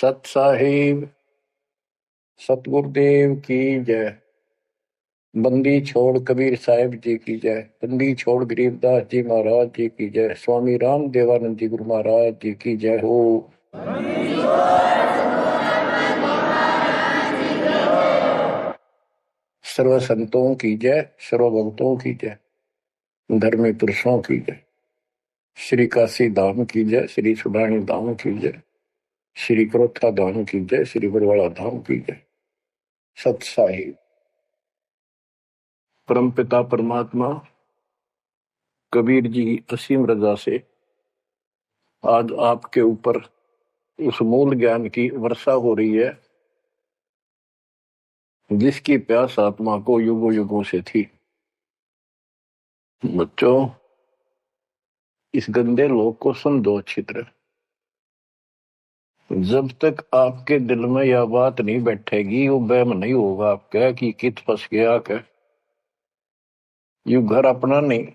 सत साहिब सतगुरुदेव की जय। बंदी छोड़ कबीर साहिब जी की जय। बंदी छोड़ गरीबदास जी महाराज जी की जय। स्वामी राम देवानंद जी गुरु महाराज जी की जय हो। सर्व संतों की जय, सर्व भक्तों की जय, धर्मी पुरुषों की जय। श्री काशी धाम की जय, श्री सुडानी धाम की जय, श्री क्रोथा धाम की जय, श्री बरवाड़ा धाम की जय। सत साहिब परमपिता परमात्मा कबीर जी की असीम रजा से आज आपके ऊपर उस मूल ज्ञान की वर्षा हो रही है जिसकी प्यास आत्मा को युगों युगों से थी। बच्चों, इस गंदे लोक को सुन दो अच्छी तरह। जब तक आपके दिल में यह बात नहीं बैठेगी, वो वहम नहीं होगा आपका कि कित फंस गया क्या, यू घर अपना नहीं,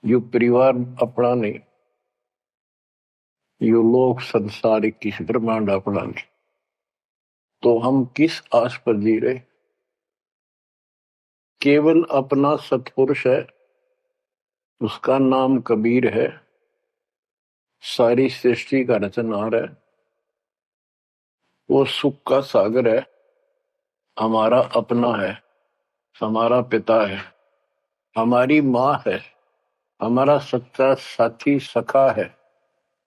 यू परिवार अपना नहीं, यू लोक संसारिक किस ब्रह्मांड अपना नहीं, तो हम किस आस पर जी रहे। केवल अपना सतपुरुष है, उसका नाम कबीर है, सारी सृष्टि का रचनहार है, वो सुख का सागर है, हमारा अपना है, हमारा पिता है, हमारी माँ है, हमारा सच्चा साथी सखा है,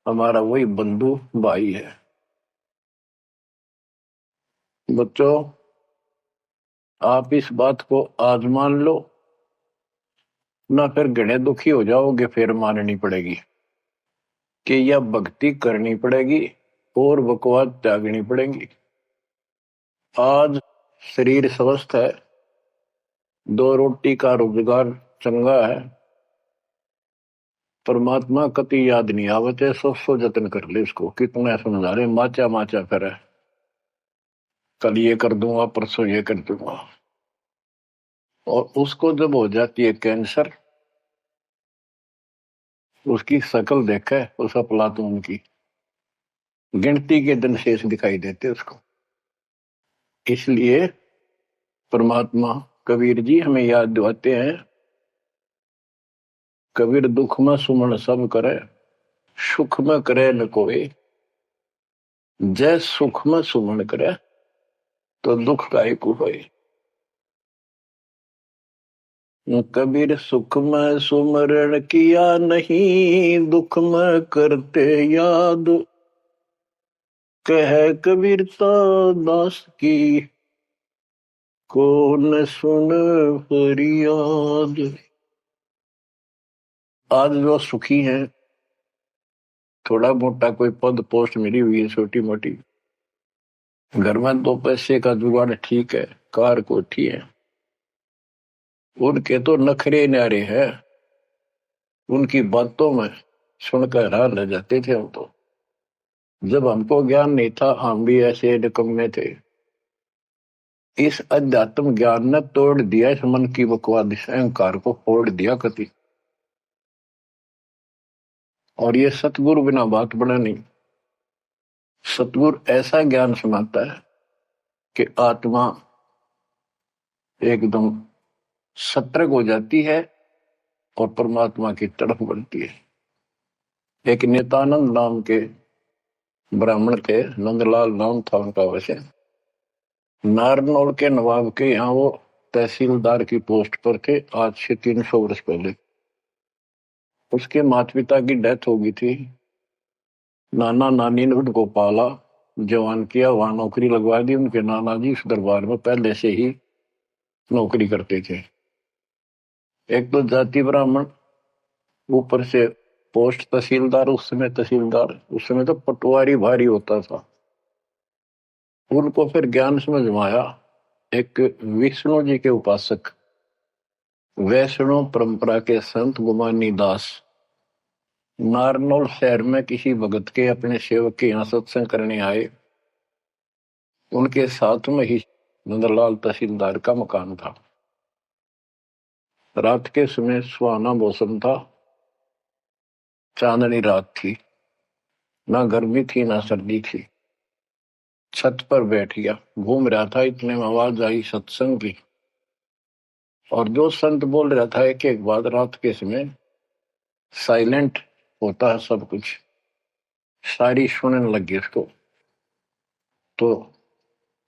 हमारा वही बंधु भाई है। बच्चों, आप इस बात को आज मान लो ना, फिर घने दुखी हो जाओगे, फिर माननी पड़ेगी कि यह भक्ति करनी पड़ेगी और बकवास त्यागनी पड़ेगी। आज शरीर स्वस्थ है, दो रोटी का रोजगार चंगा है, परमात्मा कति याद नहीं आवते, सो जतन कर ले इसको। कितना समझा रहे, माचा माचा करे, कल ये कर दूंगा, परसों ये कर दूंगा, और उसको जब हो जाती है कैंसर, उसकी शकल देखे उस अफलातून की, गिनती के दिन शेष दिखाई देते उसको। इसलिए परमात्मा कबीर जी हमें याद दिलाते हैं, कबीर दुख में सुमन सब करे, सुख में करे न कोई, जय सुख में सुमन करे तो दुख काहे को होए। कबीर सुख में सुमरण किया नहीं, दुख में करते याद, कह कबीरता दास की कौन सुन फरियाद। आज जो सुखी हैं, थोड़ा मोटा कोई पद पोस्ट मिली हुई है छोटी मोटी, घर में दो पैसे का जुगाड़ ठीक है, कार कोठी है, उनके तो नखरे न्यारे हैं, उनकी बातों में सुनकर हैरान रह जाते थे हम तो। जब हमको ज्ञान नहीं था, हम भी ऐसे निकम्मे थे। इस अध्यात्म ज्ञान ने तोड़ दिया इस मन की बकवाद, इस अहंकार को फोड़ दिया कति। और ये सतगुरु बिना बात बना नहीं। सतगुरु ऐसा ज्ञान सुनाता है कि आत्मा एकदम सतर्क हो जाती है और परमात्मा की तड़प बनती है। एक नित्यानंद नाम के ब्राह्मण थे, नंदलाल नाम था उनका। वैसे नारनौल के नवाब के यहाँ वो तहसीलदार की पोस्ट पर थे, आज से 300 वर्ष पहले। उसके माता पिता की डेथ हो गई थी। नाना नानी ने उनको पाला, जवान किया, वहां नौकरी लगवा दी। उनके नाना जी उस दरबार में पहले से ही नौकरी करते थे। एक तो जाति ब्राह्मण, ऊपर से पोस्ट तहसीलदार। उस समय तहसीलदार, उस समय तो पटवारी भारी होता था। उनको फिर ज्ञान समझ में आया। एक विष्णु जी के उपासक, वैष्णव परंपरा के संत गुमानी दास नारनौल शहर में किसी भगत के अपने सेवक के यहाँ सत्संग करने आए। उनके साथ में ही नंदलाल तहसीलदार का मकान था। रात के समय सुहाना मौसम था, चांदनी रात थी, ना गर्मी थी ना सर्दी थी। छत पर बैठ गया, घूम रहा था, इतने में आवाज आई सत्संग की। और जो संत बोल रहा था एक एक बात, रात के समय साइलेंट होता है सब कुछ, सारी सुनने लगी उसको। तो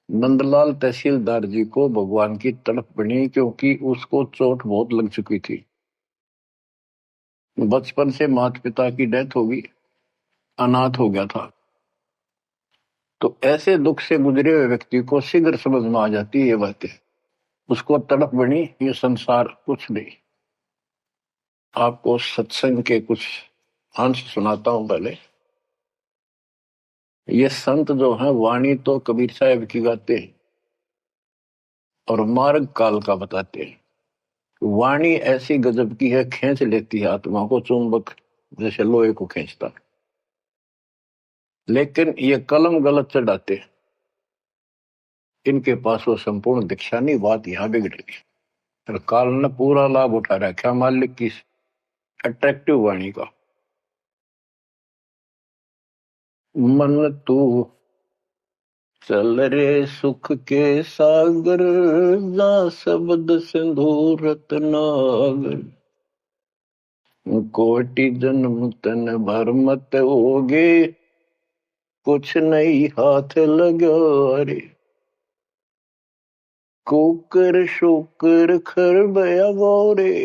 नंदलाल तहसीलदार जी को भगवान की तड़प बनी, क्योंकि उसको चोट बहुत लग चुकी थी। बचपन से माता पिता की डेथ होगी, अनाथ हो गया था। तो ऐसे दुख से गुजरे हुए व्यक्ति को शीघ्र समझ में आ जाती है ये बातें। उसको तड़प बनी, ये संसार कुछ नहीं। आपको सत्संग के कुछ अंश सुनाता हूं पहले। ये संत जो है वाणी तो कबीर साहब की गाते हैं और मार्ग काल का बताते हैं। वाणी ऐसी गजब की है, खींच लेती है आत्मा को, चुंबक जैसे लोहे को खींचता। लेकिन ये कलम गलत चढ़ाते, इनके पास वो संपूर्ण दीक्षा नहीं, बात यहां बिगड़ गई। और काल ने पूरा लाभ उठा रखा मालिक की अट्रैक्टिव वाणी का। मन तू चल रे सुख के सागर, जा शब्द सिंधु रत्नागर। कोटि जन्म तन भर मत होगे, कुछ नहीं हाथ लगा रे। कुकर शुकर खर बया गोरे,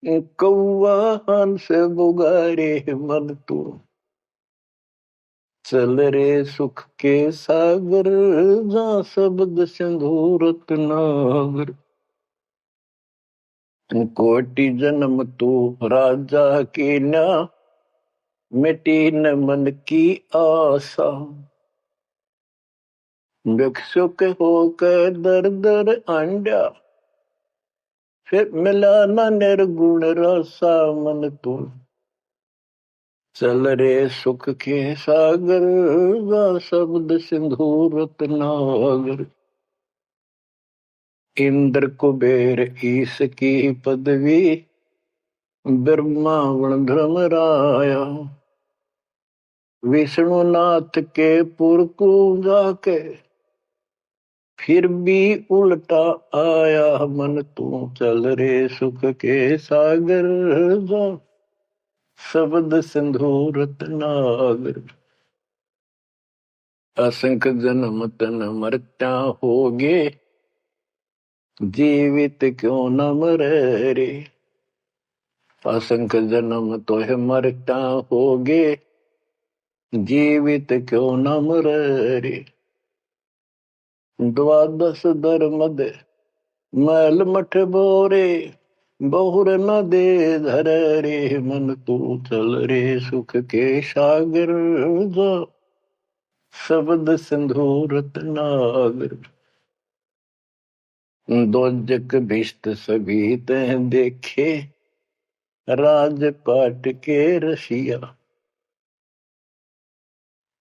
कौआ हंस बुगारे। मन तू चल रे सुख के सागर, जा शब्द सिंधु रत्नागर। कोटि जन्म तू राजा की ना, मिटी न मन की आशा। भिक्षुक होकर दर दर अंडा, फिर मिला न निर्गुण रसा। मन तू चल रे सुख के सागर, जा शब्द सिंधु रत्नागर। इंद्र कुबेर ईश की पदवी, ब्रह्मावण धर्म राया। विष्णुनाथ के पुर को जाके, फिर भी उल्टा आया। मन तू चल रे सुख के सागर, जा शब्द सिंधु रत्नागर। असंख्य जन्म तन मरत्या होगे, जीवित क्यों न मरे रे। असंख्य जन्म तो है मरता होगे, जीवित क्यों न मरे रे। द्वादश धर्मद मैल मठ बोरे, बहुर न दे धर रे। मन तू चल रे सुख के सागर, जा शब्द सिंधु रत्नागर। दोजक भिष्ट सभी तह देखे, राजपाट के रसिया।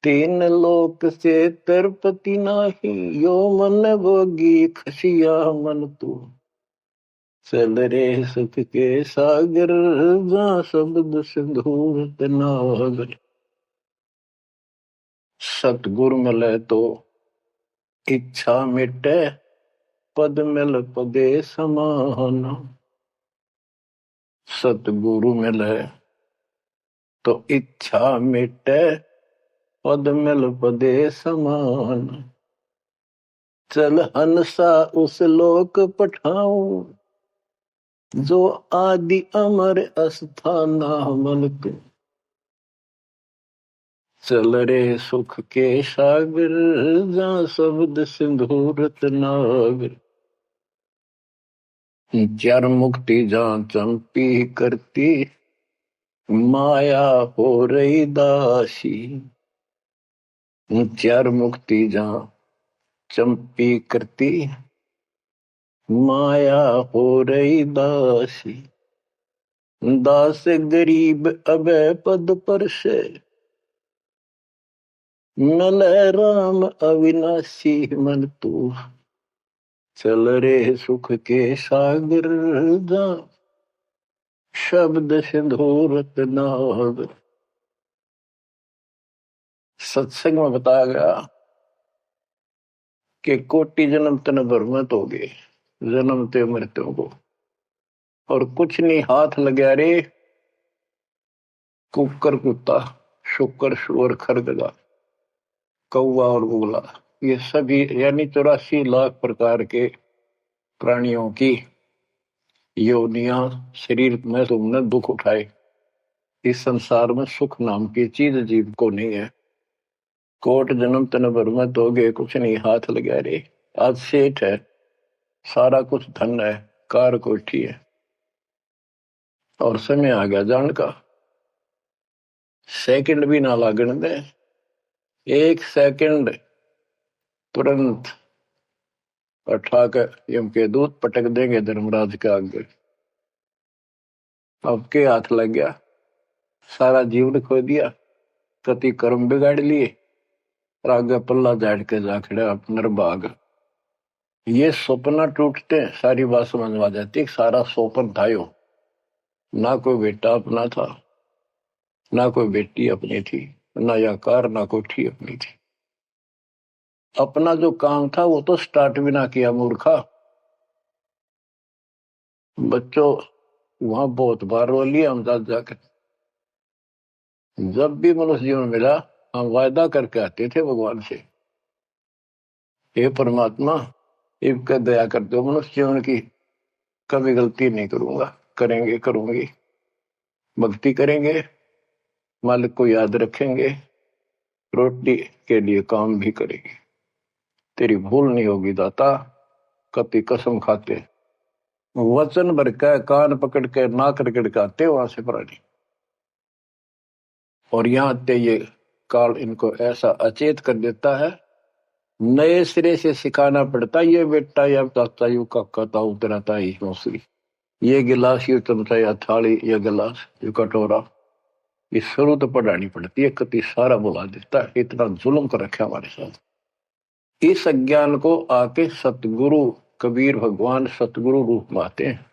तीन लोक से तरपति नाही, यो मन भोगी खसिया। मन तू चल रे सुख के सागर, जा शब्द सिंधु रत्नागर। सतगुरु मिले तो इच्छा मिटे, पद मिल पदे समान। सतगुरु मिले तो इच्छा मिटे, पद मिल पदे समान। चल हंसा उस लोक पठाऊं, जो आदि अमर अस्थाना। मन तू चल रे सुख के सागर, जा शब्द सिंधु रत्नागर। चार मुक्ति जा चंपी करती, माया हो रही दासी। चार मुक्ति जा चंपी करती, माया हो रही दासी। दास गरीब अभय पद पर से, मिले राम अविनाशी। मन तू चल रे सुख के सागर, जा शब्द सिंधु रत्नागर। सत्संग में बताया गया कि कोटि जन्म तन भ्रमित हो गए जन्मते मृत्यु को, और कुछ नहीं हाथ लगा रे। कुकर कुत्ता, शुकर शुअर, खरगदा, कौवा और बुगला, ये सभी यानी 84 लाख प्रकार के प्राणियों की योनियां शरीर में तुमने दुख उठाए। इस संसार में सुख नाम की चीज जीव को नहीं है। कोट जन्म तन भ्रमित हो गए, कुछ नहीं हाथ लगा रे। आज सेठ है, सारा कुछ धन है, कार कोठी है, और समय आ गया जान का। सेकंड भी ना लागण दे, एक सेकंड तुरंत उठाकर यम के दूत पटक देंगे धर्मराज के आगे। अब के हाथ लग गया, सारा जीवन खो दिया, कति कर्म बिगाड़ लिए, और आगे पल्ला झाड़ के जा खड़ा नरभाग। ये सपना टूटते सारी बात समझ में आ जाती। सारा सोपन थायो, ना कोई बेटा अपना था, ना कोई बेटी अपनी थी, ना या कार, ना कोठी अपनी थी। अपना जो काम था वो तो स्टार्ट भी ना किया मूर्खा। बच्चों वहां बहुत बार रो लिया हम जाकर। जब भी मनुष्य जीवन मिला हम वायदा करके आते थे भगवान से, हे परमात्मा इनका दया कर दो, मनुष्य जीवन की कभी गलती नहीं करूंगा, करेंगे करूंगी, भक्ति करेंगे, मालिक को याद रखेंगे, रोटी के लिए काम भी करेंगे, तेरी भूल नहीं होगी दाता। कति कसम खाते, वचन भर के कान पकड़ के नाक रगड़ के आते वहां से प्राणी। और यहां आते ये काल इनको ऐसा अचेत कर देता है, नए सिरे से सिखाना पड़ता। ये बेटा या दाता यू काका ताऊ तेरा ताई मौसरी, ये गिलास यू चमचा या थाली, ये गिलास यू कटोरा, ये शुरू तो पढ़ानी पड़ती है। कति सारा बुला देता है, इतना जुल्म कर रखा हमारे साथ। इस अज्ञान को आके सतगुरु कबीर भगवान सतगुरु रूप में आते हैं,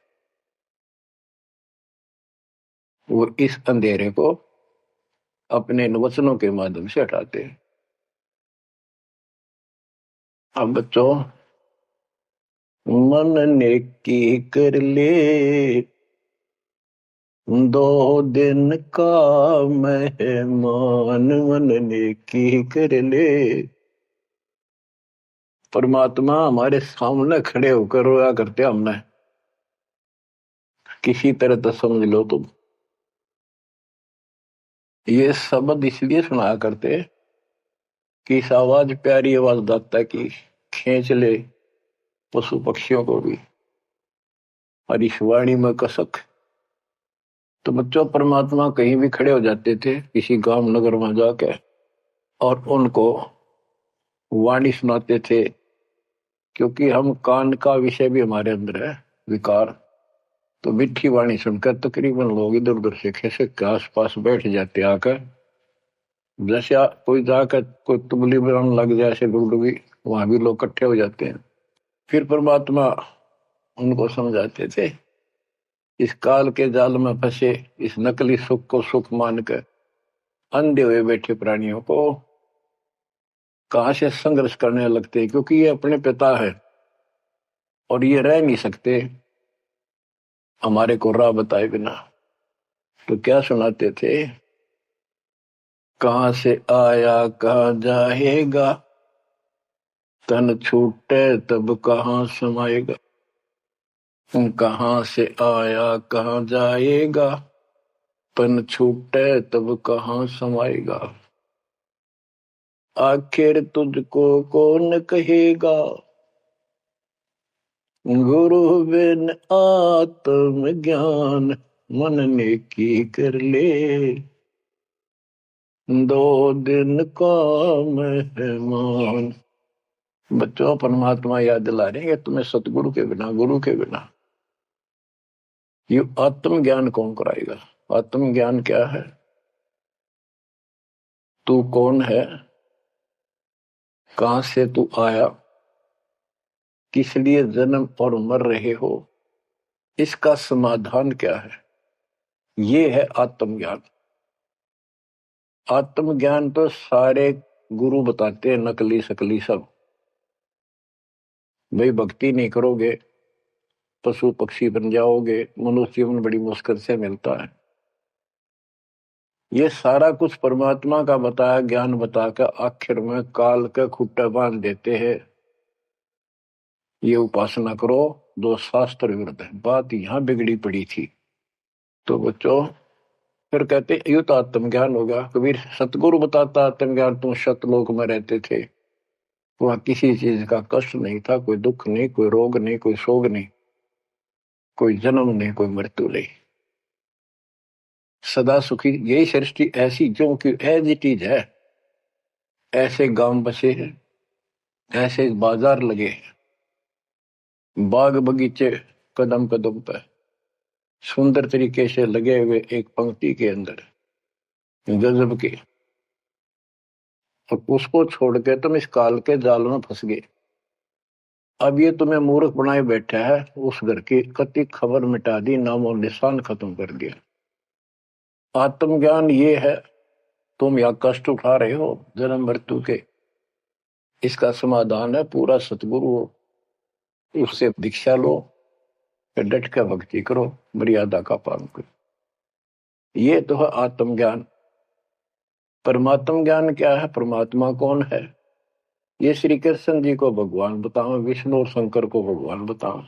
वो इस अंधेरे को अपने वचनों के माध्यम से हटाते हैं। अब बच्चों मन नेकी कर ले, 2 दिन का मेहमान, मन नेकी कर ले। परमात्मा हमारे सामने खड़े होकर रोया करते हमने, किसी तरह तो समझ लो तुम। ये शब्द इसलिए सुनाया करते कि इस आवाज प्यारी आवाज दाता की खींच ले पशु पक्षियों को भी, और इस वाणी में कसक। तो बच्चों परमात्मा कहीं भी खड़े हो जाते थे किसी गांव नगर में जाके, और उनको वाणी सुनाते थे, क्योंकि हम कान का विषय भी हमारे अंदर है विकार। तो मीठी वाणी सुनकर तकरीबन लोग इधर उधर से खिसक के आस पास बैठ जाते आकर, जैसे कोई जाकर कोई तुबली बनाने लग जाए ऐसे डुगडुगी, वहां भी लोग इकट्ठे हो जाते हैं। फिर परमात्मा उनको समझाते थे, इस काल के जाल में फंसे इस नकली सुख को सुख मानकर अंधे हुए बैठे प्राणियों को कहां से संघर्ष करने लगते, क्योंकि ये अपने पिता है और ये रह नहीं सकते हमारे को राह बताए बिना। तो क्या सुनाते थे, कहां से आया कहां जाएगा, तन छूटे तब कहां समाएगा। कहां से आया कहां जाएगा, तन छूटे तब कहां समाएगा। आखिर तुझको कौन कहेगा, गुरु बिन आत्म ज्ञान, मन नेकी कर ले, 2 दिन का मेहमान। बच्चों परमात्मा याद दिला रहे हैं तुम्हें सतगुरु के बिना, गुरु के बिना ये आत्म ज्ञान कौन कराएगा। आत्म ज्ञान क्या है, तू कौन है, कहां से तू आया, किस लिए जन्म और मर रहे हो, इसका समाधान क्या है, ये है आत्मज्ञान। आत्मज्ञान तो सारे गुरु बताते हैं नकली सकली सब। भाई भक्ति नहीं करोगे पशु पक्षी बन जाओगे, मनुष्य जीवन बड़ी मुश्किल से मिलता है। ये सारा कुछ परमात्मा का बताया ज्ञान बताकर आखिर में काल के खुट्टा बांध देते हैं। ये उपासना करो जो शास्त्र विरुद्ध है। बात यहां बिगड़ी पड़ी थी। तो बच्चों फिर कहते यू तो आत्मज्ञान होगा। कबीर सतगुरु बताता आत्मज्ञान, तुम सतलोक में रहते थे, वहां किसी चीज का कष्ट नहीं था, कोई दुख नहीं, कोई रोग नहीं, कोई शोक नहीं, कोई जन्म नहीं, कोई मृत्यु नहीं, सदा सुखी। यही सृष्टि ऐसी जो कि एज इट इज है। ऐसे गांव बसे हैं, ऐसे बाजार लगे हैं, बाग बगीचे कदम कदम पर सुंदर तरीके से लगे हुए एक पंक्ति के अंदर गजब के। और उसको छोड़ के तुम इस काल के जाल में फंस गए। अब ये तुम्हें मूर्ख बनाए बैठा है, उस घर की कति खबर मिटा दी, नाम और निशान खत्म कर दिया। आत्मज्ञान ये है, तुम या कष्ट उठा रहे हो जन्म मृत्यु के, इसका समाधान है पूरा सतगुरु हो, उससे दीक्षा लो, फिर डट कर भक्ति करो, मर्यादा का पालन करो। ये तो है आत्मज्ञान। परमात्म ज्ञान क्या है, परमात्मा कौन है, ये श्री कृष्ण जी को भगवान बताओ, विष्णु और शंकर को भगवान बताओ।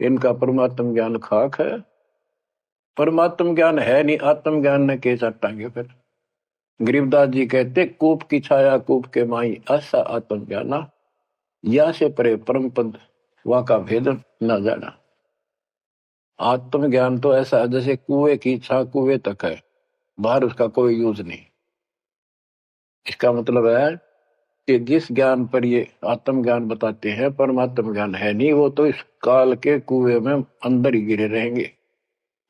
इनका परमात्म ज्ञान खाक है। परमात्म ज्ञान है नहीं, आत्मज्ञान ने के चाटांगे। फिर गरीबदास जी कहते कूप की छाया कूप के माई, ऐसा आत्मज्ञाना, या से परे परम पद वहां का भेद न जाना। आत्मज्ञान तो ऐसा है जैसे कुएं की छा कुएं तक है, बाहर उसका कोई यूज नहीं। इसका मतलब है कि जिस ज्ञान पर ये आत्मज्ञान बताते हैं परमात्म ज्ञान है नहीं, वो तो इस काल के कुएं में अंदर ही गिरे रहेंगे,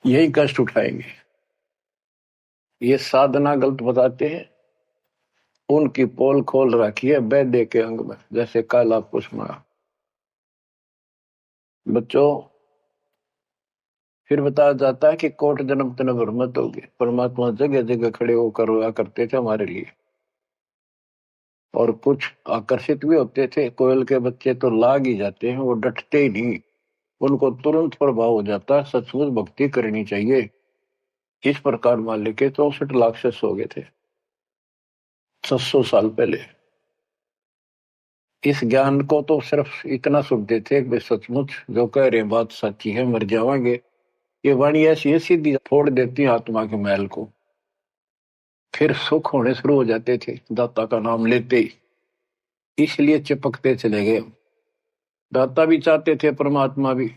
यही कष्ट उठाएंगे। ये साधना गलत बताते हैं, उनकी पोल खोल रखी है वैद्य के अंग में, जैसे काला पुष्मा। बच्चों फिर बताया जाता है कि कोट जन्म तन भ्रमत होगी। परमात्मा जगह जगह खड़े होकर रोया करते थे हमारे लिए, और कुछ आकर्षित भी होते थे। कोयल के बच्चे तो लाग ही जाते हैं, वो डटते ही नहीं, उनको तुरंत प्रभाव हो जाता है, सचमुच भक्ति करनी चाहिए। इस प्रकार मालिक के 64 लाख से हो गए थे 600 साल पहले। इस ज्ञान को तो सिर्फ इतना सुनते थे कि सचमुच जो कह रहे बात सच्ची है, मर जावांगे। ये वाणी ऐसी सीधी फोड़ देती है आत्मा के मैल को, फिर सुख होने शुरू हो जाते थे दाता का नाम लेते ही। इसलिए चिपकते चले गए। दाता भी चाहते थे, परमात्मा भी,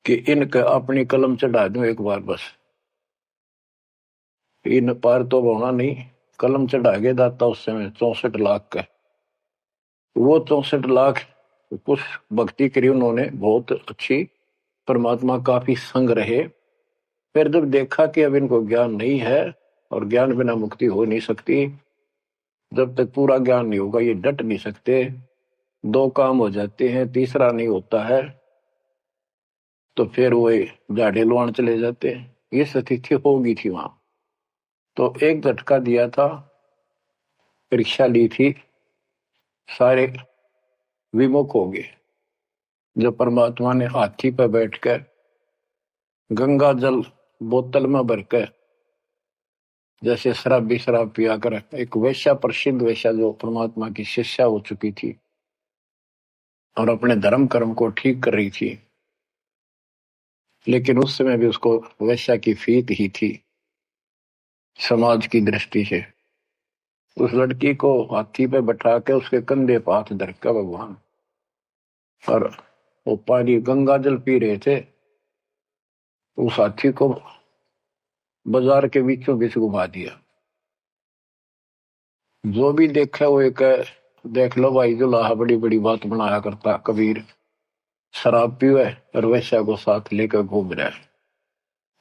कि इनका अपनी कलम चढ़ा दूं एक बार बस, इन पार तो होना नहीं। कलम चढ़ा गए दाता उस समय 64 लाख का। वो 64 लाख कुछ भक्ति करी उन्होंने बहुत अच्छी, परमात्मा काफी संग रहे। फिर जब देखा कि अब इनको ज्ञान नहीं है और ज्ञान बिना मुक्ति हो नहीं सकती, जब तक पूरा ज्ञान नहीं होगा ये डट नहीं सकते, दो काम हो जाते हैं, तीसरा नहीं होता है, तो फिर वो झाड़े लुआन चले जाते हैं। ये स्थिति होगी थी वहां। तो एक झटका दिया था, परीक्षा ली थी, सारे विमुख हो गए। जब परमात्मा ने हाथी पर बैठकर गंगा जल बोतल में भरकर, जैसे शराबी शराब पिया कर, एक वेश्या, प्रसिद्ध वेश्या जो परमात्मा की शिष्या हो चुकी थी और अपने धर्म कर्म को ठीक कर रही थी, लेकिन उस समय भी उसको वेश्या की फीत ही थी समाज की दृष्टि से। उस लड़की को हाथी पे बैठा के उसके कंधे पर हाथ धरकर भगवान, और वो पानी गंगा जल पी रहे थे, उस हाथी को बाजार के बीचों बीच घुमा दिया। जो भी देखा वो एक, देख लो भाई दुल्हा बड़ी बड़ी बात बनाया करता कबीर, शराब पीवे और वैश्या को साथ लेकर घूम रहा है।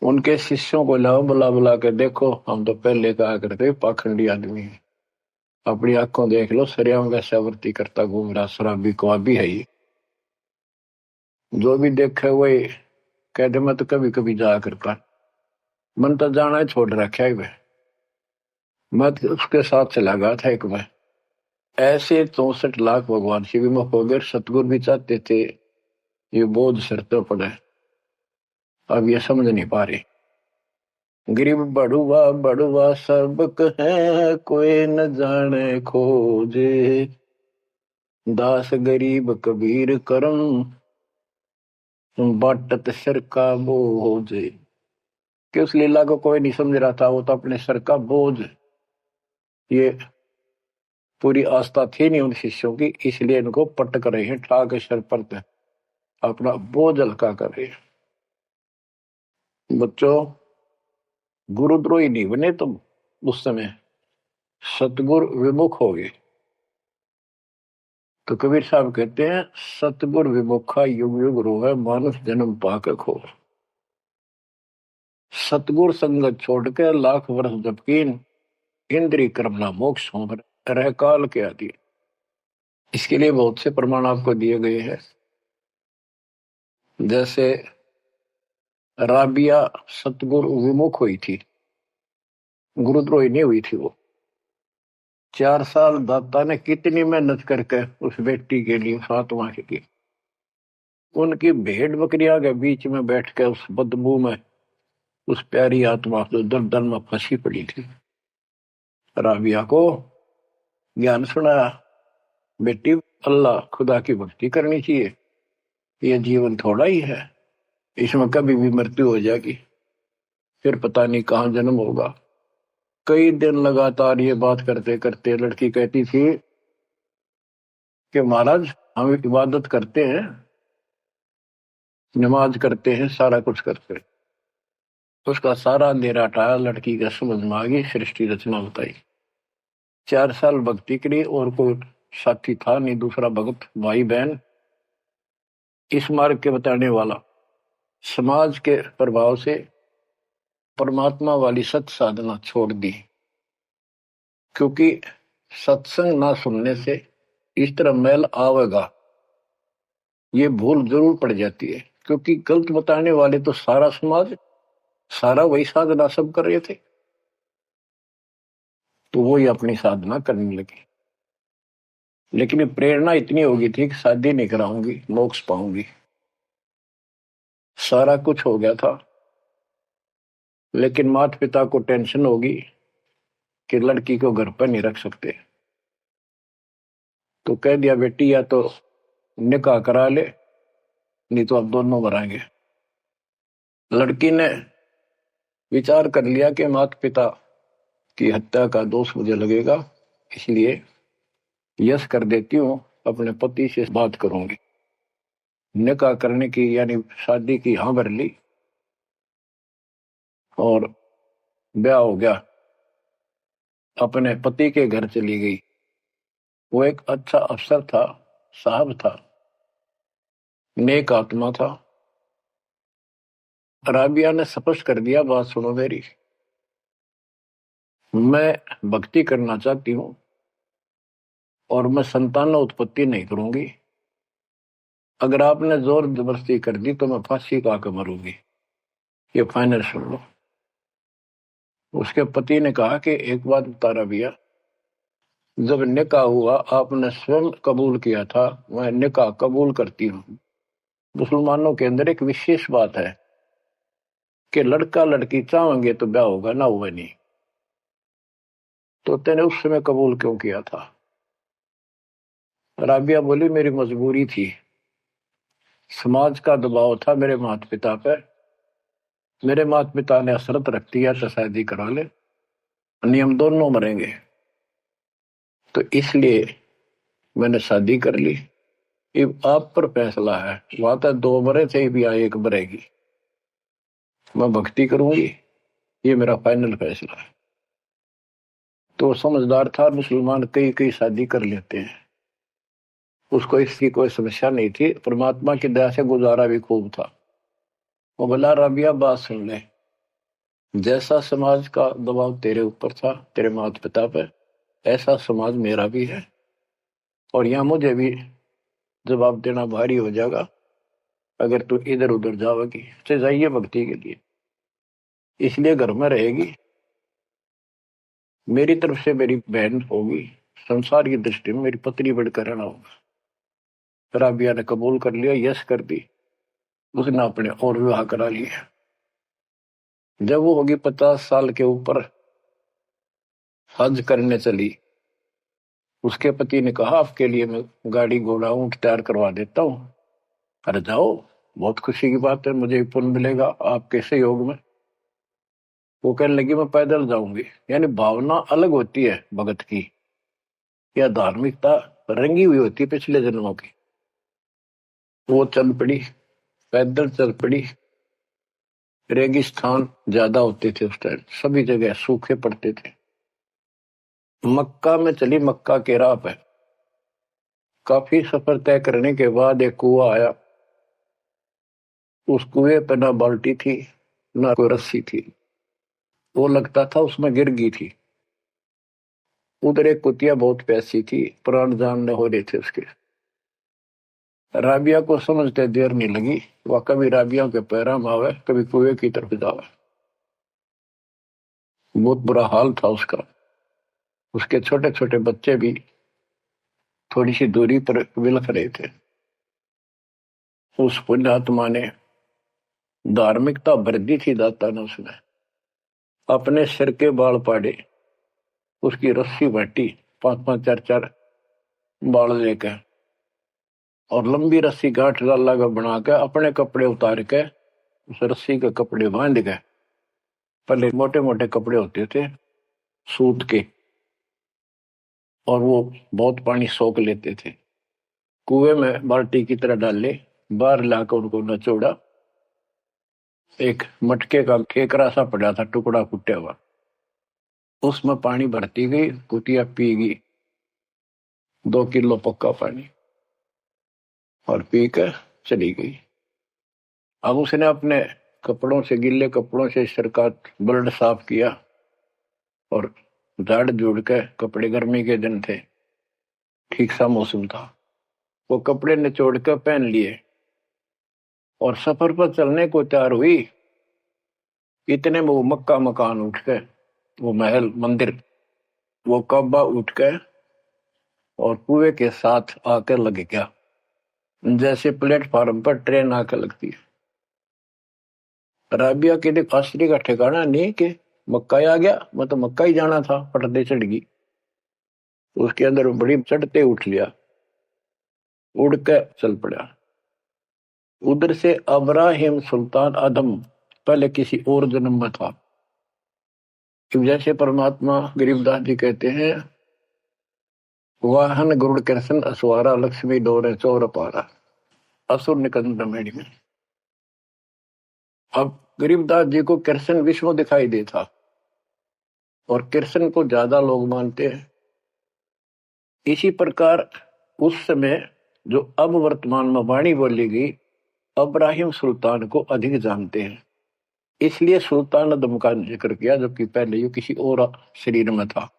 उनके शिष्यों को लाओ, बुला बुला के देखो, हम तो पहले कहा करते पाखंडी आदमी है, अपनी आंखों देख लो, सरिया वैश्यावृत्ति करता घूम रहा, शराबी को भी है ही। जो भी देखे वही कहते, मैं तो कभी कभी जाया करता, मन तो जाना छोड़ रखा है। मैं तो उसके साथ चला गया था एक बार, ऐसे 64 लाख भगवान से विमुख हो गए। सतगुरु भी चाहते थे ये बोझ सिर पर पड़े, अब ये समझ नहीं पा रहे। गरीब बड़ुआ बड़ुआ सबक है, कोई न जाने खोजे, दास गरीब कबीर करम, बाटत सिर का बोझ। कि उस लीला को कोई नहीं समझ रहा था, वो तो अपने सर का बोझ, ये पूरी आस्था थी नहीं उन शिष्यों की, इसलिए इनको पटक रहे हैं, ठाक सर पर अपना बोझ हल्का कर रहे हैं। बच्चों, गुरुद्रोही नहीं बने तुम, उस समय सतगुरु विमुख हो गए। तो कबीर साहब कहते हैं, सतगुरु विमुखा युग युग रोवे, मानुष जन्म पाके खो। सतगुरु संगत छोड़ के लाख वर्ष जबकीन, इंद्री कर्मना मोक्ष हो रह काल के आदि। इसके लिए बहुत से प्रमाण आपको दिए गए हैं। जैसे राबिया सतगुरु विमुख हुई थी, गुरुद्रोही नहीं हुई थी वो। 4 साल दाता ने कितनी मेहनत करके उस बेटी के लिए फातिमा की। उनकी भेड़ बकरियां के बीच में बैठ के उस बदबू में उस प्यारी आत्मा जो दलदल में फंसी पड़ी थी, राबिया को ज्ञान सुनाया, बेटी अल्लाह खुदा की भक्ति करनी चाहिए, ये जीवन थोड़ा ही है, इसमें कभी भी मृत्यु हो जाएगी, फिर पता नहीं कहां जन्म होगा। कई दिन लगातार ये बात करते करते लड़की कहती थी कि महाराज हम इबादत करते हैं, नमाज करते हैं, सारा कुछ करते हैं। उसका सारा अंधेरा हटाया, लड़की का समझ में आ गई, सृष्टि रचना बताई। 4 साल भक्ति करी और कोई साथी था नहीं, दूसरा भक्त भाई बहन इस मार्ग के बताने वाला। समाज के प्रभाव से परमात्मा वाली सत साधना छोड़ दी, क्योंकि सत्संग ना सुनने से इस तरह मैल आवेगा, ये भूल जरूर पड़ जाती है। क्योंकि गलत बताने वाले तो सारा समाज, सारा वही साधना सब कर रहे थे, तो वो ही अपनी साधना करने लगे। लेकिन प्रेरणा इतनी होगी थी कि शादी नहीं कराऊंगी, मोक्ष पाऊंगी, सारा कुछ हो गया था। लेकिन माता पिता को टेंशन होगी कि लड़की को घर पर नहीं रख सकते, तो कह दिया बेटी या तो निकाह करा ले, नहीं तो अब दोनों मराएंगे। लड़की ने विचार कर लिया कि माता पिता की हत्या का दोष मुझे लगेगा, इसलिए यस कर देती हूं, अपने पति से बात करूंगी। निकाह करने की यानी शादी की हाँ भर ली और ब्याह हो गया, अपने पति के घर चली गई। वो एक अच्छा अफसर था, साहब था, नेक आत्मा था। राबिया ने स्पष्ट कर दिया, बात सुनो मेरी, मैं भक्ति करना चाहती हूं और मैं संतान उत्पत्ति नहीं करूंगी। अगर आपने जोर जबरदस्ती कर दी तो मैं फांसी का आकर मरूंगी, ये फाइनल सुन लो। उसके पति ने कहा कि एक बात बता राबिया, जब निकाह हुआ आपने स्वयं कबूल किया था, मैं निकाह कबूल करती हूँ। मुसलमानों के अंदर एक विशेष बात है कि लड़का लड़की चाहेंगे तो ब्याह होगा, ना हुआ नहीं। तो तेने उस समय कबूल क्यों किया था? राबिया बोली, मेरी मजबूरी थी, समाज का दबाव था मेरे माता पिता पर। मेरे माता पिता ने शर्त रख दिया तो शादी करा ले, नियम दोनों मरेंगे, तो इसलिए मैंने शादी कर ली। अब आप पर फैसला है, वहां तक 2 मरे थे भी, एक मरेगी, मैं भक्ति करूंगी, ये मेरा फाइनल फैसला है। तो समझदार था, मुसलमान कई कई शादी कर लेते हैं, उसको इसकी कोई समस्या नहीं थी, परमात्मा की दया से गुजारा भी खूब था। वो बोला, राबिया बात सुन ले, जैसा समाज का दबाव तेरे ऊपर था, तेरे माता पिता पर, ऐसा समाज मेरा भी है, और यहाँ मुझे भी जवाब देना भारी हो जाएगा अगर तू इधर उधर जाओगी। तो जाइए भक्ति के लिए, इसलिए घर में रहेगी, मेरी तरफ से मेरी बहन होगी, संसार की दृष्टि में मेरी पत्नी बढ़कर रहना होगा। राबिया ने कबूल कर लिया, यस कर दी। उसने अपने और विवाह करा लिया। जब वो होगी 50 साल के ऊपर, हज करने चली। उसके पति ने कहा, आपके लिए मैं गाड़ी घोड़ा ऊंट तैयार करवा देता हूँ, अरे जाओ, बहुत खुशी की बात है, मुझे पुण्य मिलेगा आपके सहयोग में। वो कहने लगी, मैं पैदल जाऊंगी। यानी भावना अलग होती है भगत की, या धार्मिकता रंगी हुई होती है पिछले जन्मों की। वो चल पड़ी, पैदल चल पड़ी। रेगिस्तान ज्यादा होते थे उस टाइम, सभी जगह सूखे पड़ते थे। मक्का में चली, मक्का के राह पे काफी सफर तय करने के बाद एक कुआं आया। उस कुएं पे ना बाल्टी थी, ना कोई रस्सी थी। वो लगता था उसमें गिर गई थी। उधर एक कुतिया बहुत प्यासी थी, प्राण जानने हो रहे थे उसके। राबिया को समझते देर नहीं लगी। वह कभी राबिया के पैरा में आवे, कभी कुएं की तरफ जावे। बहुत बुरा हाल था उसका। उसके छोटे छोटे बच्चे भी थोड़ी सी दूरी पर विलख रहे थे। उस पुण्यात्मा ने धार्मिकता भर दी थी दाता ने। उसने अपने सिर के बाल पाड़े, उसकी रस्सी बांटी, 5-5 4-4 बाल लेकर, और लंबी रस्सी गांठ डाला का बना के अपने कपड़े उतार के उस रस्सी के कपड़े बांध गए। पहले मोटे मोटे कपड़े होते थे सूत के, और वो बहुत पानी सोख लेते थे। कुएं में बाल्टी की तरह डाले, बाहर लाकर उनको नचोड़ा। एक मटके का केकरा सा पड़ा था, टुकड़ा फुटा हुआ, उसमें पानी भरती गई। कुतिया पी गई 2 किलो पक्का पानी, और पी कर चली गई। अब उसने अपने कपड़ों से, गिल्ले कपड़ों से सिर का ब्लड साफ किया, और झाड़ जोड़ के, कपड़े गर्मी के दिन थे, ठीक सा मौसम था, वो कपड़े निचोड़ कर पहन लिए और सफर पर चलने को तैयार हुई। इतने में वो मक्का मकान उठ के, वो महल मंदिर, वो कब्बा उठ के और कुएं के साथ आकर लग गया, जैसे प्लेटफार्म पर ट्रेन आकर लगती है। राबिया के लिए आश्चर्य का ठिकाना नहीं कि मक्का ही आ गया, मैं तो मक्का ही जाना था, पटदे चढ़ गई। उसके अंदर बड़ी चढ़ते उठ लिया, उड़ के चल पड़ा। उधर से अब्राहिम सुल्तान आदम पहले किसी और जन्म में था। जैसे परमात्मा गरीबदास जी कहते हैं, वाहन गुरुड़ कृष्ण असवारा, लक्ष्मी डोरे चौर पारा, असुर निकंद मेड़ी में। अब गरीबदास जी को कृष्ण विष्णु दिखाई देता, और कृष्ण को ज्यादा लोग मानते हैं। इसी प्रकार उस समय जो अब वर्तमान में वाणी बोली गई, अब्राहिम सुल्तान को अधिक जानते हैं, इसलिए सुल्तान आदम का जिक्र किया, जबकि पहले ये किसी और शरीर में था,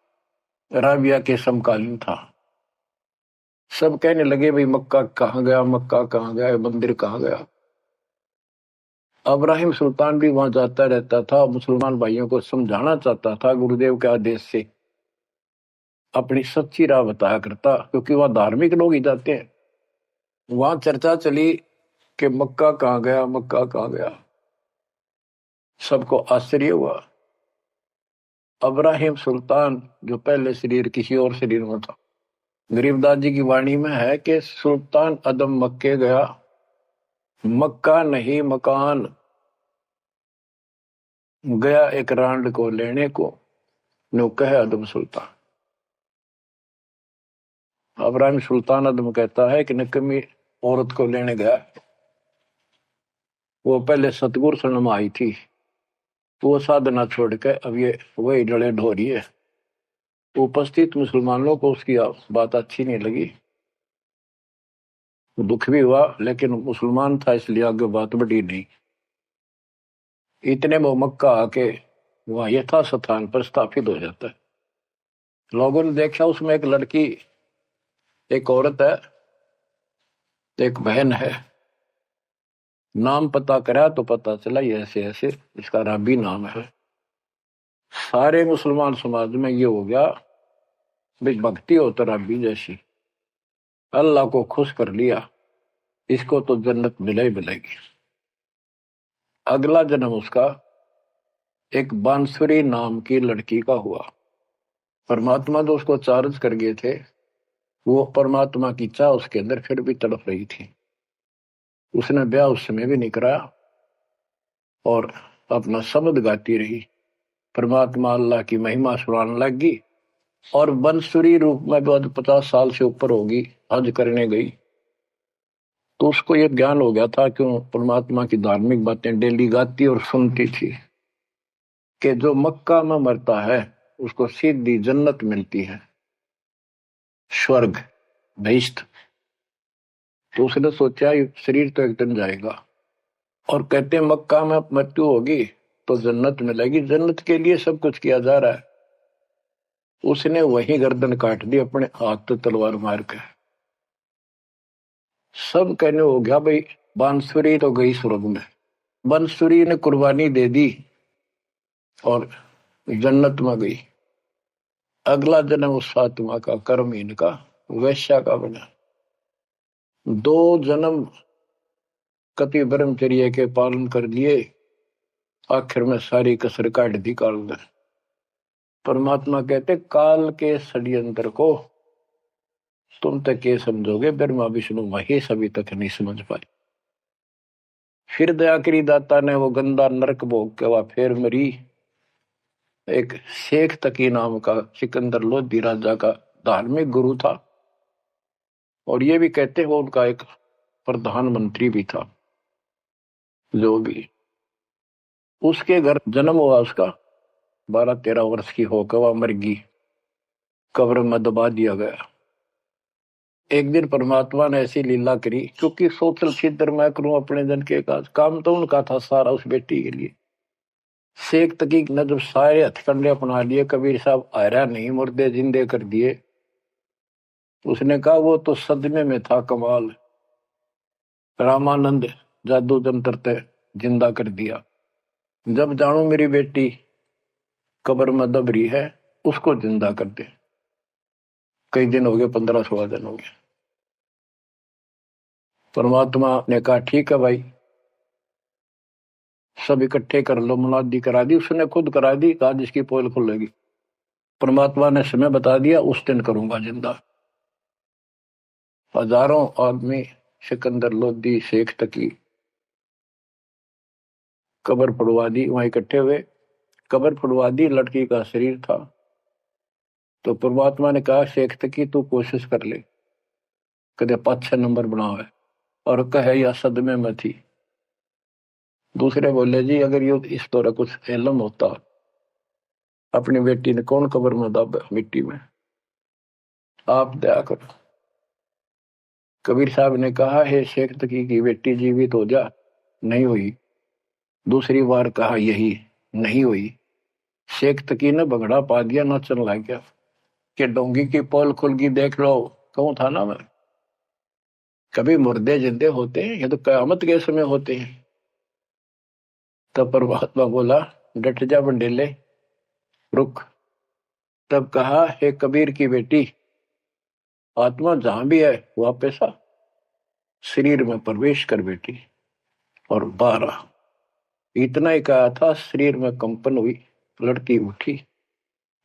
राबिया के समकालीन था। सब कहने लगे, भाई मक्का कहाँ गया, मक्का कहाँ गया, मंदिर कहाँ गया। अब्राहिम सुल्तान भी वहां जाता रहता था, मुसलमान भाइयों को समझाना चाहता था, गुरुदेव के आदेश से अपनी सच्ची राह बताया करता, क्योंकि वहां धार्मिक लोग ही जाते हैं। वहां चर्चा चली कि मक्का कहाँ गया, मक्का कहाँ गया। सबको आश्चर्य हुआ। अब्राहिम सुल्तान जो पहले शरीर किसी और शरीर में था, गरीबदास जी की वाणी में है कि सुल्तान अदम मक्के गया, मक्का नहीं मकान, गया एक रांड को लेने को, नो कहे अदम सुल्तान। अब्राहिम सुल्तान अदम कहता है कि नकमी औरत को लेने गया। वो पहले सतगुरु शरण में आई थी, वो साधना छोड़ के अब ये वही डले ढोरी है। उपस्थित मुसलमानों को उसकी बात अच्छी नहीं लगी, दुख भी हुआ, लेकिन मुसलमान था इसलिए आगे बात बढ़ी नहीं। इतने वो मक्का आके वहां यथा स्थान पर स्थापित हो जाता है। लोगों ने देखा उसमें एक लड़की, एक औरत है, एक बहन है। नाम पता करा तो पता चला ये ऐसे ऐसे इसका राबी नाम है। सारे मुसलमान समाज में ये हो गया भी भक्ति हो तराबी जैसी, अल्लाह को खुश कर लिया, इसको तो जन्नत मिले ही मिलेगी। अगला जन्म उसका एक बांसुरी नाम की लड़की का हुआ। परमात्मा जो उसको चार्ज कर गए थे, वो परमात्मा की चाह उसके अंदर फिर भी तड़प रही थी। उसने ब्याह उस समय भी नहीं कराया और अपना शब्द गाती रही, परमात्मा अल्लाह की महिमा सुनाने लगी। और बंसुरी रूप में भी 50 साल से ऊपर होगी, हज करने गई। तो उसको ये ज्ञान हो गया था कि वो परमात्मा की धार्मिक बातें डेली गाती और सुनती थी कि जो मक्का में मरता है उसको सीधी जन्नत मिलती है, स्वर्ग, बहिश्त। तो उसने सोचा ये शरीर तो एक दिन जाएगा, और कहते हैं मक्का में मृत्यु होगी तो जन्नत मिलेगी, जन्नत के लिए सब कुछ किया जा रहा है। उसने वही गर्दन काट दी अपने हाथ से तलवार मार के। सब कहने हो गया भाई बांसुरी तो गई स्वर्ग में, बांसुरी ने कुर्बानी दे दी और जन्नत में गई। अगला जन्म उस आत्मा का कर्महीन का वैश्या का बना। 2 जन्म कति ब्रह्मचर्य के पालन कर लिए, आखिर में सारी कसर काट दी काल ने। परमात्मा कहते काल के षड्यंत्र को तुम तक ये समझोगे, ब्रह्मा विष्णु महेश अभी तक नहीं समझ पाए। फिर दया करी दाता ने, वो गंदा नरक भोग के वह फिर मरी। एक शेख तकी नाम का सिकंदर लोधी राजा का धार्मिक गुरु था, और ये भी कहते वो उनका एक प्रधानमंत्री भी था। जो भी उसके घर जन्म हुआ उसका, 12-13 वर्ष की होकर वह मर गई, कब्र में दबा दिया गया। एक दिन परमात्मा ने ऐसी लीला करी, क्योंकि सोचल छिद्र मैं करूं अपने जन के काम तो उनका था सारा उस बेटी के लिए। शेख तकी ने जब सारे हथकंडे अपना लिए, कबीर साहब आयरा नहीं, मुर्दे जिंदे कर दिए। उसने कहा वो तो सदमे में था कमाल, रामानंद जादू जंतर ते जिंदा कर दिया। जब जानू मेरी बेटी कब्र में दब रही है, उसको जिंदा कर दे। कई दिन हो गए, 15-16 दिन हो गए। परमात्मा ने कहा ठीक है भाई, सब इकट्ठे कर लो। मुनादी करा दी, उसने खुद करा दी, कहा जिसकी पोल खुलेगी। परमात्मा ने समय बता दिया, उस दिन करूंगा जिंदा। हजारों आदमी सिकंदर लोधी शेख तकी कब्र फुड़वा दी, वहां इकट्ठे हुए। कब्र फुड़वा दी, लड़की का शरीर था। तो परमात्मा ने कहा शेख तकी तू कोशिश कर ले, कदे 5-6 नंबर बनावे, और कहे या सदमे में थी। दूसरे बोले जी अगर ये इस तरह कुछ इल्म होता, अपनी बेटी ने कौन कब्र में दब मिट्टी में, आप दया करो। कबीर साहब ने कहा हे शेख तकी की बेटी जीवित हो जा, नहीं हुई। दूसरी बार कहा यही, नहीं हुई। शेख तकी ने बगड़ा पा दिया, नाचन लग गया कि डोंगी की पोल खुल गई, देख लो। कहूं था ना मैं, कभी मुर्दे जिंदे होते हैं, ये तो कयामत के समय होते हैं। तब परमात्मा बोला डट जा बंडेले, रुक। तब कहा हे कबीर की बेटी, आत्मा जहां भी है वापस आ, शरीर में प्रवेश कर बेटी। और 12 इतना ही कहा था, शरीर में कंपन हुई, लड़की उठी,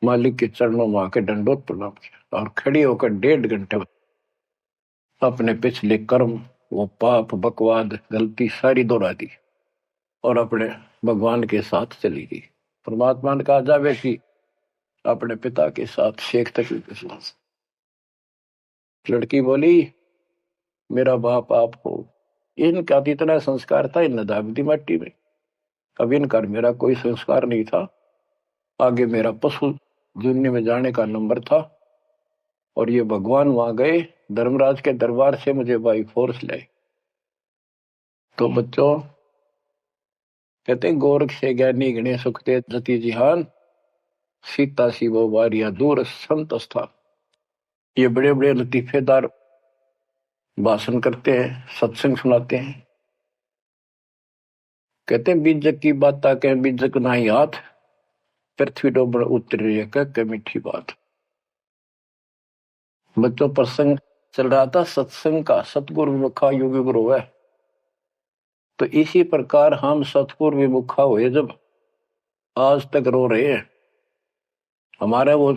मालिक के चरणों में आके दंडोत प्रणाम किया, और खड़ी होकर 1.5 घंटे अपने पिछले कर्म, वो पाप बकवाद गलती सारी दोहरा दी, और अपने भगवान के साथ चली गई। परमात्मा ने कहा जा बेटी अपने पिता के साथ, शेख तकी के साथ। लड़की बोली मेरा बाप आप हो। इनका तो इतना संस्कार था, इन दाब दी मट्टी में। अब इनका मेरा कोई संस्कार नहीं था, आगे मेरा पशु जुन्नी में जाने का नंबर था, और ये भगवान वहां गए, धर्मराज के दरबार से मुझे बाई फोर्स लाए। तो बच्चों कहते गोरख से ज्ञानी गणे सुखते जति जिहान, सीता सी वो वारिया दूर संत था। ये बड़े बड़े लतीफेदार भाषण करते हैं, सत्संग सुनाते हैं। कहते हैं बीजक की बात ताके बीजक ना ही हाथ, पृथ्वी डोबड़ उतर रही है कह मीठी बात। बच्चों प्रसंग चल रहा था सत्संग का, सतगुरु विमुखा योगी गुरु है। तो इसी प्रकार हम सतगुरु विमुखा हुए जब, आज तक रो रहे हैं। हमारे वो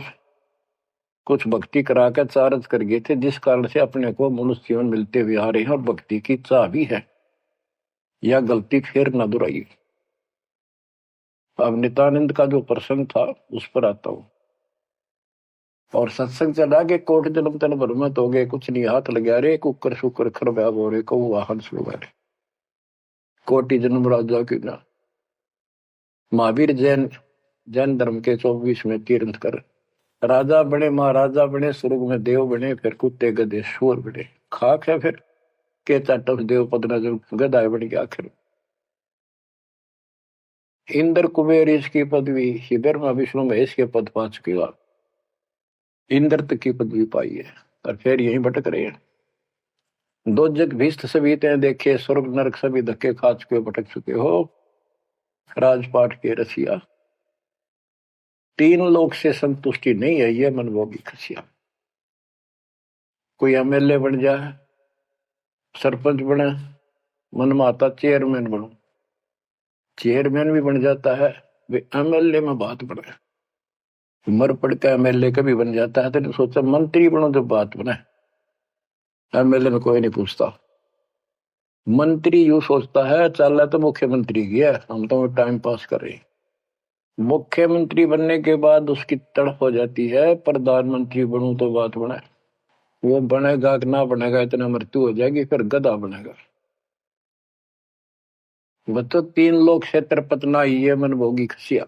कुछ भक्ति करा कर चार्ज कर गए थे, जिस कारण से अपने को मनुष्य जीवन मिलते हुए आ रहे हैं, और भक्ति की चाह भी है। यह गलती फिर न दोहराई। अब नित्यानंद का जो प्रसंग था उस पर आता हूं। और सत्संग चला के कोट जन्म तन भ्रमित हो गए, कुछ नहीं हाथ लगा रे, कुकर शुकर खरब्याग हो रहे, कहू वाहन सुगा रे, कोटि जन्म राजा की ना। महावीर जैन जैन धर्म के 24वें तीर्थंकर, राजा बने, महाराजा बने, स्वर्ग में देव बने, फिर कुत्ते गधे शोर बने। खाक है फिर के चाटव देव पद न जो गधा बन गया। आखिर इंद्र कुबेर इसकी पदवी, ब्रह्मा विष्णु महेश के पद पा चुके हो आप, इंद्र तक की पदवी पाई है, और फिर यहीं भटक रहे हैं। दो जग भीष्ट सभी ते देखे, स्वर्ग नरक सभी धक्के खा चुके हो, भटक चुके हो राजपाट के रसिया। तीन लोक से संतुष्टि नहीं है, ये मनभोगी खसिया। कोई एमएलए बन जाए, सरपंच बने, मन में आता चेयरमैन बनो, चेयरमैन भी बन जाता है, वे एमएलए में बात बने। मर पड़ का एमएलए कभी बन जाता है, तो सोचा मंत्री बनो जब बात बने। एमएलए में कोई नहीं पूछता। मंत्री यूं सोचता है चल तो मुख्यमंत्री गया, हम तो टाइम पास कर रहे हैं। मुख्यमंत्री बनने के बाद उसकी तड़प हो जाती है, प्रधानमंत्री बनूं तो बात बने। वो बनेगा कि ना बनेगा, इतना मृत्यु हो जाएगी, फिर गधा बनेगा। बच्चों तीन लोग क्षेत्र पतना ही है, मन भोगी खसिया।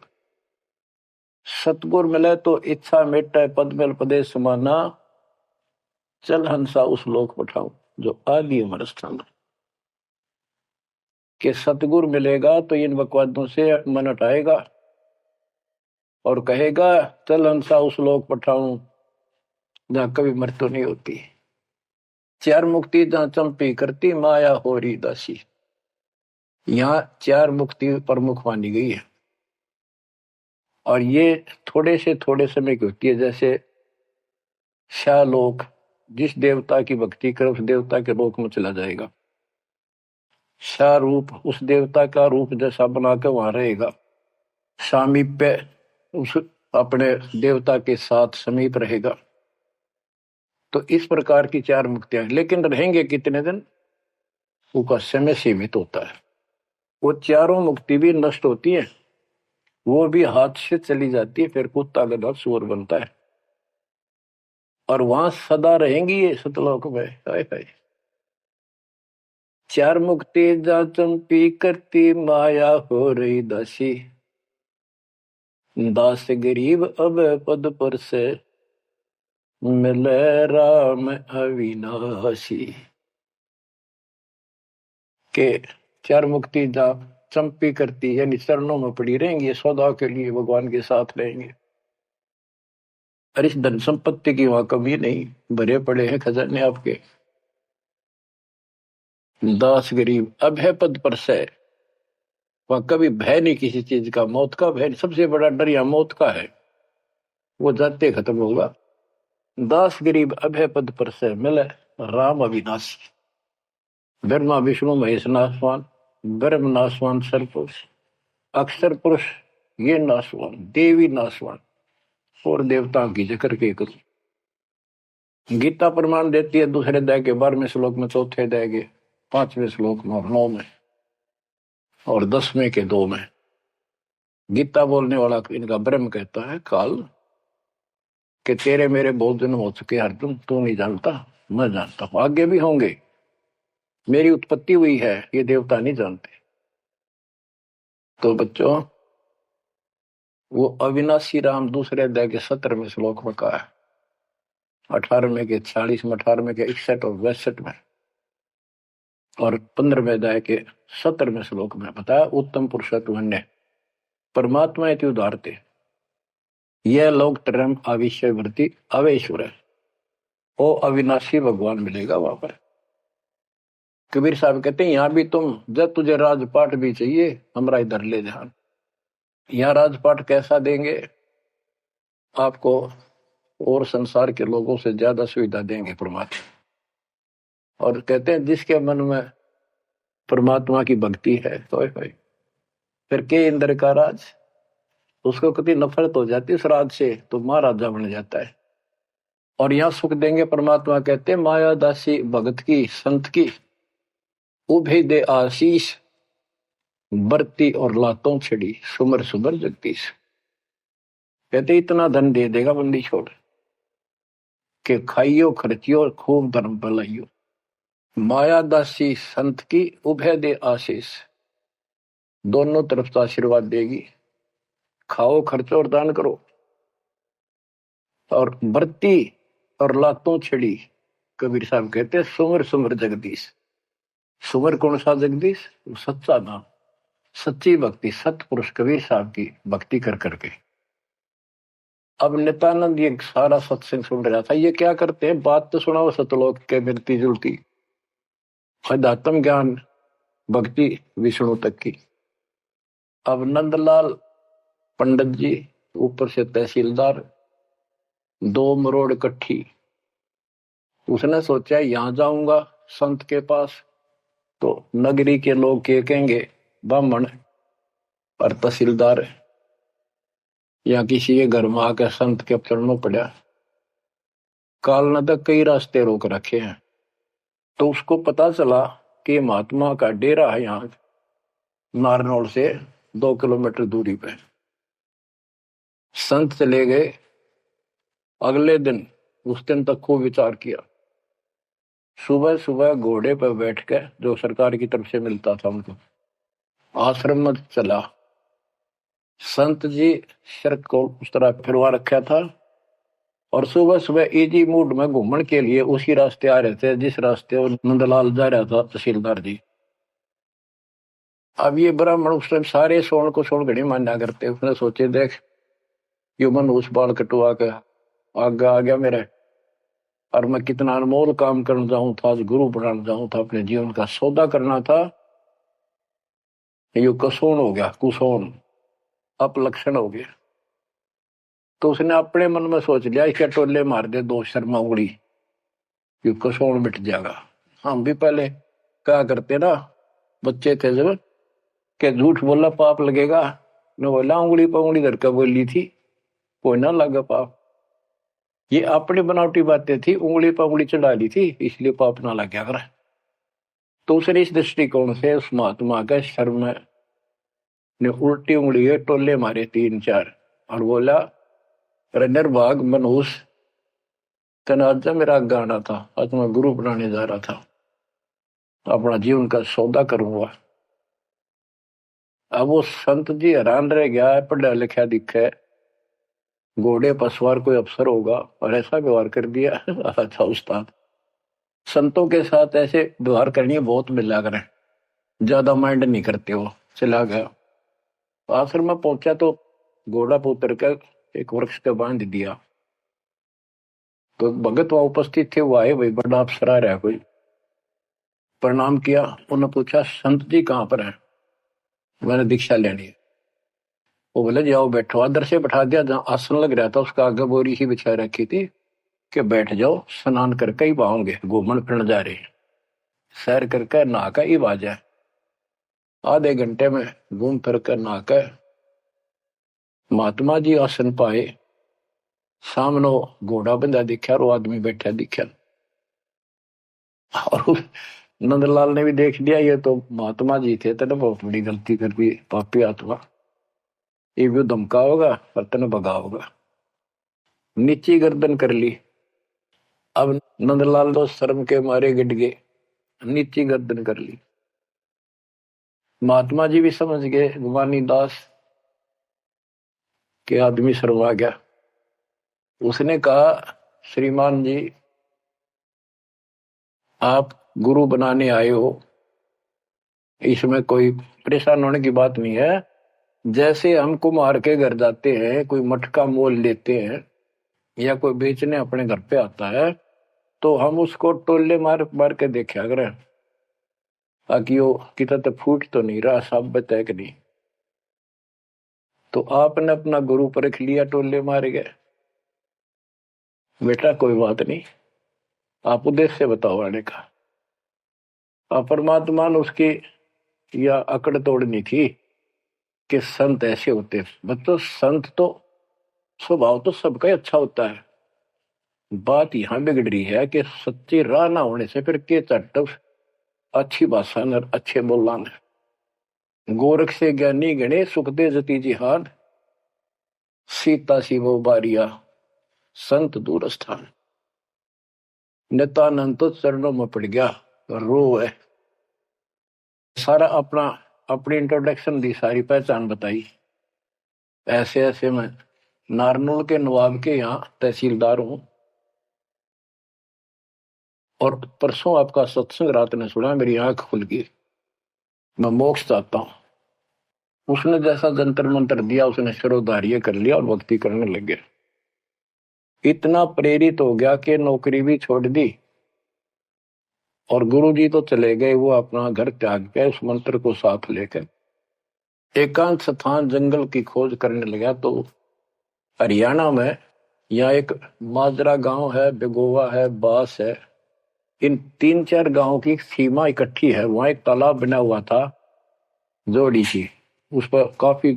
सतगुर मिले तो इच्छा मिटे, पद मिल प्रदेश समाना, चल हंसा उस लोक पठाऊं जो आदि अमर स्थान। कि सतगुर मिलेगा तो इन बकवादों से मन हटाएगा और कहेगा चल हंसा उस लोक पठाऊं जहां कभी मृत्यु नहीं होती। चार मुक्ति जहां चंपी करती, माया हो रही दासी। यहाँ चार मुक्ति प्रमुख मानी गई है, और ये थोड़े से थोड़े समय की होती है। जैसे शालोक, जिस देवता की भक्ति करे उस देवता के लोक में चला जाएगा। शारूप, उस देवता का रूप जैसा बनाकर वहां रहेगा। सामीप्य, उस अपने देवता के साथ समीप रहेगा। तो इस प्रकार की चार मुक्तियां, लेकिन रहेंगे कितने दिन, उसका समय सीमित होता है। वो चारों मुक्ति भी नष्ट होती है, वो भी हाथ से चली जाती है, फिर कुत्ता गधा सुअर बनता है, और वहां सदा रहेंगी ये सतलोक में। हाय हाय। चार मुक्ति जा चंपी करती, माया हो रही दासी, दास गरीब अब पद पर से, मिले राम अविनाशी। के चार मुक्ति जा चंपी करती, यानी चरणों में पड़ी रहेंगी, सौदा के लिए भगवान के साथ रहेंगे। और इस धन संपत्ति की वहां कमी नहीं, भरे पड़े हैं खजाने आपके। दास गरीब अब है पद पर से, वहां कभी भय नहीं किसी चीज का, मौत का भय। सबसे बड़ा डर या मौत का है, वो जाते खत्म होगा। दास गरीब अभय पद पर से, मिले राम अविनाशी। ब्रह्मा विष्णु महेश नासवान, ब्रह्म नासवान सर्वपुरुष, अक्षर पुरुष ये नासवान, देवी नासवान, और देवताओं की जिक्र के करूं। गीता प्रमाण देती है दूसरे अध्याय के 12वें श्लोक में, चौथे अध्याय के 5वें श्लोक में, 9 में, और 10वें के 2 में। गीता बोलने वाला इनका ब्रह्म कहता है काल, कि तेरे मेरे बहुत जन्म हो चुके अर्जुन, तू नहीं जानता, मैं जानता हूं, आगे भी होंगे। मेरी उत्पत्ति हुई है, ये देवता नहीं जानते। तो बच्चों वो अविनाशी राम दूसरे अध्याय के 17वें श्लोक में कहा है, 18वें के 40 में, 18वें के 61 और 62 में, और 15वें अध्याय के 17वें श्लोक में बताया उत्तम पुरुषत्व परमात्मा इति उदारते, यह लोक तरम अविश्य वृत्ति अवेश्वर है। ओ अविनाशी भगवान मिलेगा वहां पर। कबीर साहब कहते हैं यहां भी तुम, जब तुझे राजपाट भी चाहिए हमारा इधर ले ध्यान। यहां राजपाट कैसा देंगे आपको, और संसार के लोगों से ज्यादा सुविधा देंगे परमात्मा। और कहते हैं जिसके मन में परमात्मा की भक्ति है तो फिर के इंद्र का राज, उसको कभी नफरत हो जाती है उस राज से तो महाराजा बन जाता है। और यहां सुख देंगे परमात्मा, कहते हैं माया दासी भगत की संत की उभे दे आशीष, बरती और लातों छिड़ी सुमर सुमर जगदीश। कहते इतना धन दे देगा बंदी छोड़ के खाइयो खर्चियो और खूब धर्म भलाइयो। माया दासी संत की उभय दे आशीष, दोनों तरफ से आशीर्वाद देगी। खाओ खर्चो और दान करो। और बरती और लातों छिड़ी, कबीर साहब कहते हैं सुमर सुमर जगदीश। सुमर कौन सा जगदीश? सच्चा नाम, सच्ची भक्ति, सतपुरुष कबीर साहब की भक्ति कर करके। अब नित्यानंद ये सारा सत्संग सुन रहा था। ये क्या करते हैं, बात तो सुनाओ सतलोक के मिलती जुलती, अध्यात्म ज्ञान भक्ति विष्णु तक की। अब नंदलाल पंडित जी ऊपर से तहसीलदार, 2 मरोड़ इकट्ठी। उसने सोचा यहां जाऊंगा संत के पास तो नगरी के लोग क्या कहेंगे, ब्राह्मण और तहसीलदार या किसी के घर में आकर संत के चरणों पड़ा। काल ने तक कई रास्ते रोक रखे हैं। तो उसको पता चला कि महात्मा का डेरा है यहाँ नारनौल से 2 किलोमीटर दूरी पे। संत चले गए। अगले दिन उस दिन तक खूब विचार किया। सुबह सुबह घोड़े पर बैठ कर, जो सरकार की तरफ से मिलता था उनको, आश्रम में चला। संत जी शर्त को उस तरह फिरवा रखा था और सुबह सुबह इजी मूड में घूमने के लिए उसी रास्ते आ रहे थे जिस रास्ते वो नंदलाल जा रहा था तहसीलदार जी। अब ये ब्राह्मण उस टाइम सारे सोन को सोन घड़ी मान्या करते। उसने सोचे देख यो मन उस बाल कटवा के आगे आ गया मेरे, और मैं कितना अनमोल काम करने जाऊं था, आज गुरु बनाने जाऊं था, अपने जीवन का सौदा करना था। यो कसोन हो गया, कुसोन अपलक्षण हो गया। तो उसने अपने मन में सोच लिया इसके टोले मार दे 2 शर्मा उंगली, यो कसोन मिट जाएगा। हम भी पहले क्या करते ना, बच्चे थे जब, के झूठ बोला पाप लगेगा, न बोला उंगली पर उंगली धर कर बोली थी कोई ना लगा पाप। ये अपनी बनावटी बातें थी, उंगली पर उंगली चढ़ा ली थी इसलिए पाप ना लग गया कर। तो उसने इस दृष्टिकोण से उस महात्मा का शर्म ने उल्टी उंगली है टोले मारे 3-4 और बोला रनर भाग मनहूस तनाजा मेरा गाना था, आज मैं गुरु बनाने जा रहा था, अपना जीवन का सौदा करूंगा। अब वो संत जी हैरान रह गया, पढ़ा लिखा दिखे, घोड़े पर सवार कोई अफसर होगा और ऐसा व्यवहार कर दिया। अच्छा उस्ताद, संतों के साथ ऐसे व्यवहार करनी बहुत मिला करें, ज्यादा माइंड नहीं करते हो। चला गया। आश्रम में पहुंचा तो घोड़ा पर उतर कर एक वृक्ष का बांध दिया। तो भगत वहां उपस्थित थे, वो आए, भाई बड़ा अफसर आ रहा है कोई। प्रणाम किया। उन्होंने पूछा संत जी कहाँ पर है? मैंने दीक्षा लेनी है। वो बोले जाओ बैठो। आदर से बैठा दिया। जहाँ आसन लग रहा था उसका आगे बोरी ही बिछा रखी थी कि बैठ जाओ, स्नान करके ही पाओगे, घूमन फिरन जा रहे, सैर करके नहा कर ही आ जाए। आधे घंटे में घूम फिर कर नहा कर महात्मा जी आसन पाए। सामने घोड़ा बंधा दिखा और वो आदमी बैठा दिखा। और नंदलाल ने भी देख लिया ये तो महात्मा जी थे, तेने बहुत बड़ी गलती कर दी, पापी आत्मा, ये भी धमका होगा और तेने भगा होगा। नीची गर्दन कर ली। अब नंदलाल तो शर्म के मारे गिट गए, नीची गर्दन कर ली। महात्मा जी भी समझ गए भगवानी दास के आदमी शर्मा गया। उसने कहा श्रीमान जी आप गुरु बनाने आए हो, इसमें कोई परेशान होने की बात नहीं है। जैसे हम कुम्हार के घर जाते हैं, कोई मटका मोल लेते हैं या कोई बेचने अपने घर पे आता है तो हम उसको टोले मार मार के देखा करें ताकि वो कितना फूट तो नहीं रहा, सब बताए कि नहीं। तो आपने अपना गुरु परख लिया, टोले मार गए। बेटा कोई बात नहीं, आप उद्देश्य बताओ आने का। और परमात्मा ने उसकी या अकड़ तोड़नी थी कि संत ऐसे होते हैं। बच्चों संत तो स्वभाव तो सबका ही अच्छा होता है। बात यहां बिगड़ रही है कि सच्ची राह ना होने से फिर के चट अच्छी भाषा न अच्छे बोलना न। गोरख से ज्ञानी गणे सुख दे जती जिहान, सीता सी वो बारिया संत दूर स्थान। नित्यानंद तो चरणों में पड़ गया, रो है। सारा अपना अपनी इंट्रोडक्शन दी, सारी पहचान बताई। ऐसे ऐसे मैं नारनौल के नवाब के यहाँ तहसीलदार हूं, और परसों आपका सत्संग रात ने सुना, मेरी आंख खुल गई। मैं मोक्ष चाहता हूं। उसने जैसा जंतर मंत्र दिया, उसने शिरोधार्य कर लिया और भक्ति करने लग गया। इतना प्रेरित हो गया कि नौकरी भी छोड़ दी, और गुरुजी तो चले गए, वो अपना घर त्याग के उस मंत्र को साथ लेकर एकांत स्थान जंगल की खोज करने लगा। तो हरियाणा में यहाँ एक माजरा गांव है, बेगोवा है, बास है, इन 3-4 गांवों की सीमा इकट्ठी है। वहां एक तालाब बना हुआ था, जोड़ी सी। उस पर काफी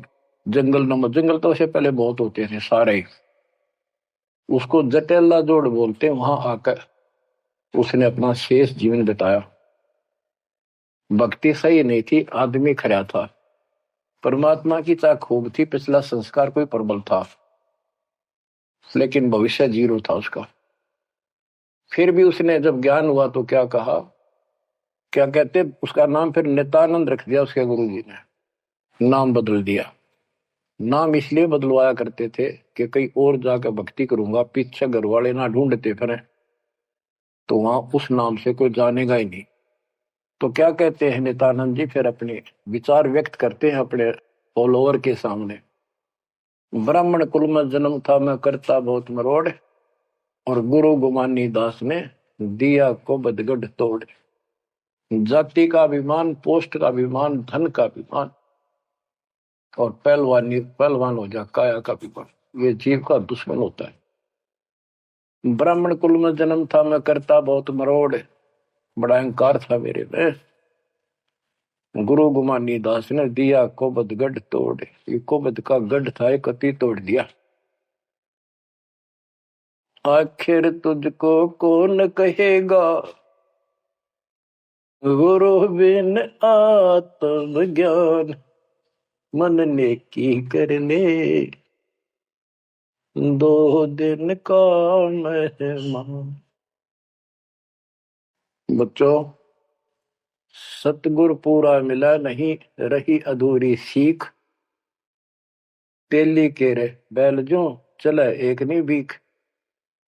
जंगल नंबर, जंगल तो उससे पहले बहुत होते थे सारे। उसको जटेला जोड़ बोलते। वहां आकर उसने अपना शेष जीवन बिताया। भक्ति सही नहीं थी, आदमी खरा था। परमात्मा की चाह खूब थी, पिछला संस्कार कोई प्रबल था, लेकिन भविष्य जीरो था उसका। फिर भी उसने जब ज्ञान हुआ तो क्या कहा, क्या कहते, उसका नाम फिर नित्यानंद रख दिया उसके गुरु जी ने। नाम बदल दिया। नाम इसलिए बदलवाया करते थे कि कहीं और जाकर भक्ति करूंगा, पीछे घर वाले ना ढूंढते फिर, तो वहां उस नाम से कोई जानेगा ही नहीं। तो क्या कहते हैं नित्यानंद जी, फिर अपने विचार व्यक्त करते हैं अपने फॉलोअर के सामने। ब्राह्मण कुल में जन्म था, मैं करता बहुत मरोड़, और गुरु गुमानी दास ने दिया को बदगढ़ तोड़। जाति का अभिमान, पोस्ट का अभिमान, धन का अभिमान, और पहलवान हो जा काया का अभिमान, ये जीव का दुश्मन होता है। ब्राह्मण कुल में जन्म था, मैं करता बहुत मरोड़, बड़ा अहंकार था मेरे में। गुरु गुमानी दास ने दिया कोबद गढ़ तोड़। ये कोबद का गढ़ था, एक अति तोड़ दिया। आखिर तुझको कौन कहेगा, गुरु बिन आत्म ज्ञान, मन ने की करने दो दिन का मेहमान। बच्चों सतगुरु पूरा मिला नहीं, रही अधूरी सीख। तेली के रे बैल जो चले एक नहीं भीख।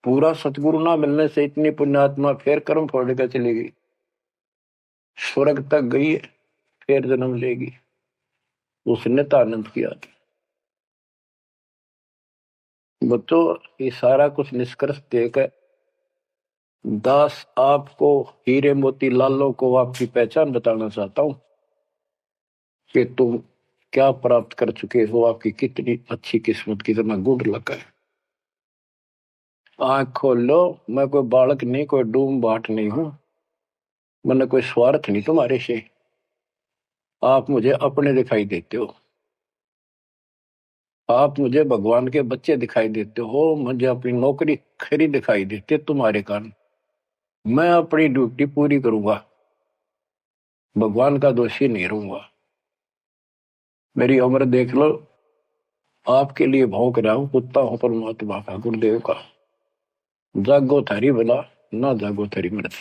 पूरा सतगुरु ना मिलने से इतनी पुण्यात्मा फिर कर्म फोड़ कर चली गई, स्वर्ग तक गई, फिर जन्म लेगी। उसने तो आनंद किया। बच्चों ये सारा कुछ निष्कर्ष देकर दास आपको, हीरे मोती लालों को आपकी पहचान बताना चाहता हूं कि तुम क्या प्राप्त कर चुके हो, आपकी कितनी अच्छी किस्मत, कितना गुड लक है। आंख खोल लो। मैं कोई बालक नहीं, कोई डूम बाट नहीं हूं, मैंने कोई स्वार्थ नहीं तुम्हारे से। आप मुझे अपने दिखाई देते हो, आप मुझे भगवान के बच्चे दिखाई देते हो, मुझे अपनी नौकरी खरी दिखाई देती है तुम्हारे कारण। मैं अपनी ड्यूटी पूरी करूंगा, भगवान का दोषी नहीं रहूंगा। मेरी उम्र देख लो, आपके लिए भौंक रहा हूं, कुत्ता हूं परमात्मा का, गुरुदेव का। जागो थारी भला, ना जागो थारी मृत।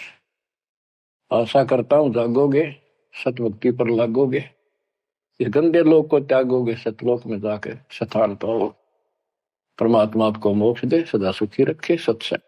आशा करता हूं जागोगे, सतभक्ति पर लागोगे, इस गंदे लोक को त्यागोगे, सतलोक में जाकर स्थान पाओ। परमात्मा आपको मोक्ष दे, सदा सुखी रखे। सत्संग।